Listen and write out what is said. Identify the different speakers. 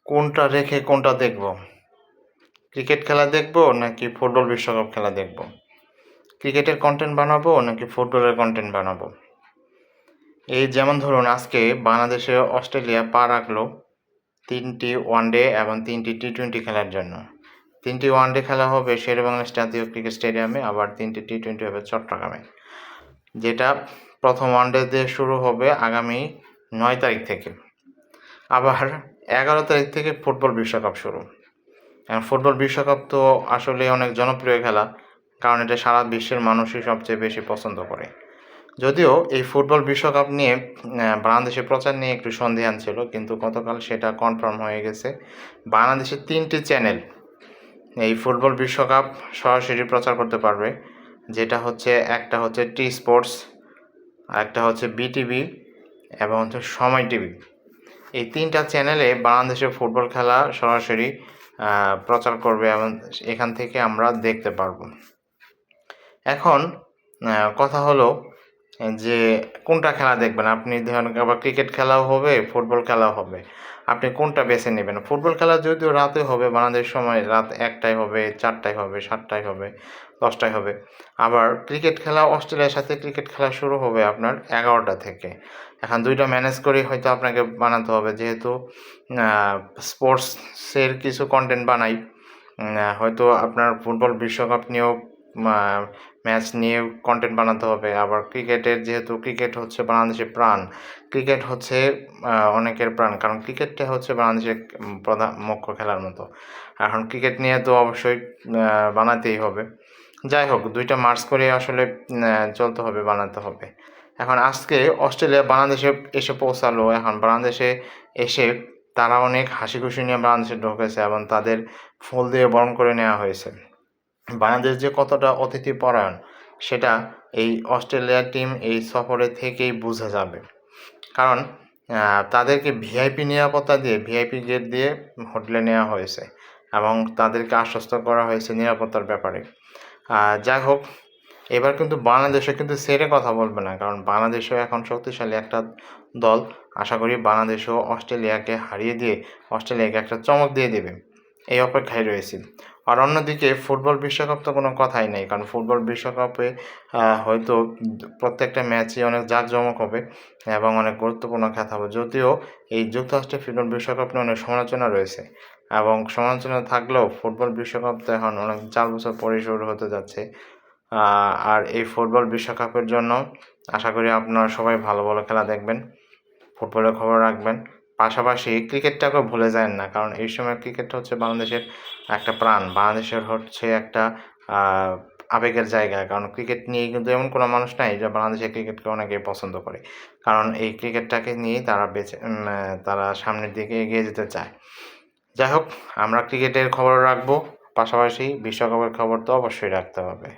Speaker 1: কোনটা রেখে কোনটা দেখব? ক্রিকেট খেলা দেখব নাকি ফুটবল বিশ্বকাপ খেলা দেখব? ক্রিকেটের কনটেন্ট বানাবো নাকি ফুটবলের কনটেন্ট বানাবো? এই যেমন ধরুন আজকে বাংলাদেশে অস্ট্রেলিয়া পা রাখলো ৩টি ওয়ানডে এবং ৩টি টি-20 খেলার জন্য। ৩টি ওয়ানডে খেলা হবে শেরেবাংলা জাতীয় ক্রিকেট স্টেডিয়ামে, আবার ৩টি টি-20 হবে চট্টগ্রামে। যেটা প্রথম ওয়ানডে দিয়ে শুরু হবে আগামী ৯ তারিখ থেকে। আবার ১১ তারিখ থেকে ফুটবল বিশ্বকাপ শুরু। ফুটবল বিশ্বকাপ তো আসলে অনেক জনপ্রিয় খেলা, কারণ এটা সারা বিশ্বের মানুষই সবচেয়ে বেশি পছন্দ করে। যদিও এই ফুটবল বিশ্বকাপ নিয়ে বাংলাদেশের প্রচার নিয়ে একটু সন্দিহান ছিল, কিন্তু গতকাল সেটা কনফার্ম হয়ে গেছে। বাংলাদেশের ৩টি চ্যানেল এই ফুটবল বিশ্বকাপ সরাসরি প্রচার করতে পারবে, যেটা হচ্ছে একটা হচ্ছে টি স্পোর্টস, আরেকটা হচ্ছে বিটিভি এবং হচ্ছে সময় টিভি। এই ৩টা চ্যানেলে বাংলাদেশের ফুটবল খেলা সরাসরি প্রচার করবে এবং এখান থেকে আমরা দেখতে পারবো। এখন কথা হলো যে কোনটা খেলা দেখবেন আপনি? ধরেন আবার ক্রিকেট খেলাও হবে, ফুটবল খেলাও হবে, আপনি কোনটা বেছে নেবেন? ফুটবল খেলা যদিও রাতে হবে, বাংলাদেশ সময় রাত ১টায় হবে, ৪টায় হবে, ৭টায় হবে, ১০টায় হবে। আবার ক্রিকেট খেলা অস্ট্রেলিয়ার সাথে ক্রিকেট খেলা শুরু হবে আপনার ১১টা থেকে। এখন ২টা ম্যানেজ করেই হয়তো আপনাকে বানাতে হবে, যেহেতু স্পোর্টসের কিছু কন্টেন্ট বানাই, হয়তো আপনার ফুটবল বিশ্বকাপ নিয়েও ম্যাচ নিয়ে কন্টেন্ট বানাতে হবে। আবার ক্রিকেটের, যেহেতু ক্রিকেট হচ্ছে বাংলাদেশের প্রাণ, ক্রিকেট হচ্ছে অনেকের প্রাণ, কারণ ক্রিকেটটা হচ্ছে বাংলাদেশের প্রধান মুখ্য খেলার মতো। এখন ক্রিকেট নিয়ে তো অবশ্যই বানাতেই হবে। যাই হোক, ২টা মার্চ করে আসলে চলতে হবে, বানাতে হবে। এখন আজকে অস্ট্রেলিয়া বাংলাদেশে এসে পৌঁছালো। এখন বাংলাদেশে এসে তারা অনেক হাসি খুশি নিয়ে বাংলাদেশে ঢুকেছে এবং তাদের ফুল দিয়ে বরণ করে নেওয়া হয়েছে। বাংলাদেশ যে কতটা অতিথি পরায়ণ সেটা এই অস্ট্রেলিয়া টিম এই সফরে থেকেই বোঝা যাবে। কারণ তাদেরকে ভিআইপি নিরাপত্তা দিয়ে, ভিআইপি গেট দিয়ে হোটেলে নেওয়া হয়েছে এবং তাদেরকে আশ্বস্ত করা হয়েছে নিরাপত্তার ব্যাপারে। যাই হোক, এবার কিন্তু বাংলাদেশে কিন্তু ছেড়ে কথা বলবে না, কারণ বাংলাদেশও এখন শক্তিশালী একটা দল। আশা করি বাংলাদেশও অস্ট্রেলিয়াকে হারিয়ে দিয়ে অস্ট্রেলিয়াকে একটা চমক দিয়ে দেবে, এই অপেক্ষায় রয়েছি। আর অন্যদিকে ফুটবল বিশ্বকাপ তো কোনো কথাই নেই, কারণ ফুটবল বিশ্বকাপে হয়তো প্রত্যেকটা ম্যাচই অনেক জাঁকজমক হবে এবং অনেক গুরুত্বপূর্ণ খেলা হবে। যদিও এই যুক্তরাষ্ট্রের ফুটবল বিশ্বকাপ নিয়ে অনেক সমালোচনা রয়েছে, এবং সমালোচনা থাকলেও ফুটবল বিশ্বকাপ তো এখন অনেক ৪ বছর পরে শুরু হতে যাচ্ছে। আর এই ফুটবল বিশ্বকাপের জন্য আশা করি আপনারা সবাই ভালো ভালো খেলা দেখবেন, ফুটবলের খবর রাখবেন। পাশাপাশি ক্রিকেটটাকেও ভুলে যায়েন না, কারণ এই সময় ক্রিকেটটা হচ্ছে বাংলাদেশের একটা প্রাণ, বাংলাদেশের হচ্ছে একটা আবেগের জায়গা। কারণ ক্রিকেট নিয়ে কিন্তু এমন কোনো মানুষ নাই যে বাংলাদেশের ক্রিকেটকে অনেকেই পছন্দ করে, কারণ এই ক্রিকেটটাকে নিয়েই তারা সামনের দিকে এগিয়ে যেতে চায়। যাই হোক, আমরা ক্রিকেটের খবর রাখবো, পাশাপাশি বিশ্বকাপের খবর তো অবশ্যই রাখতে হবে।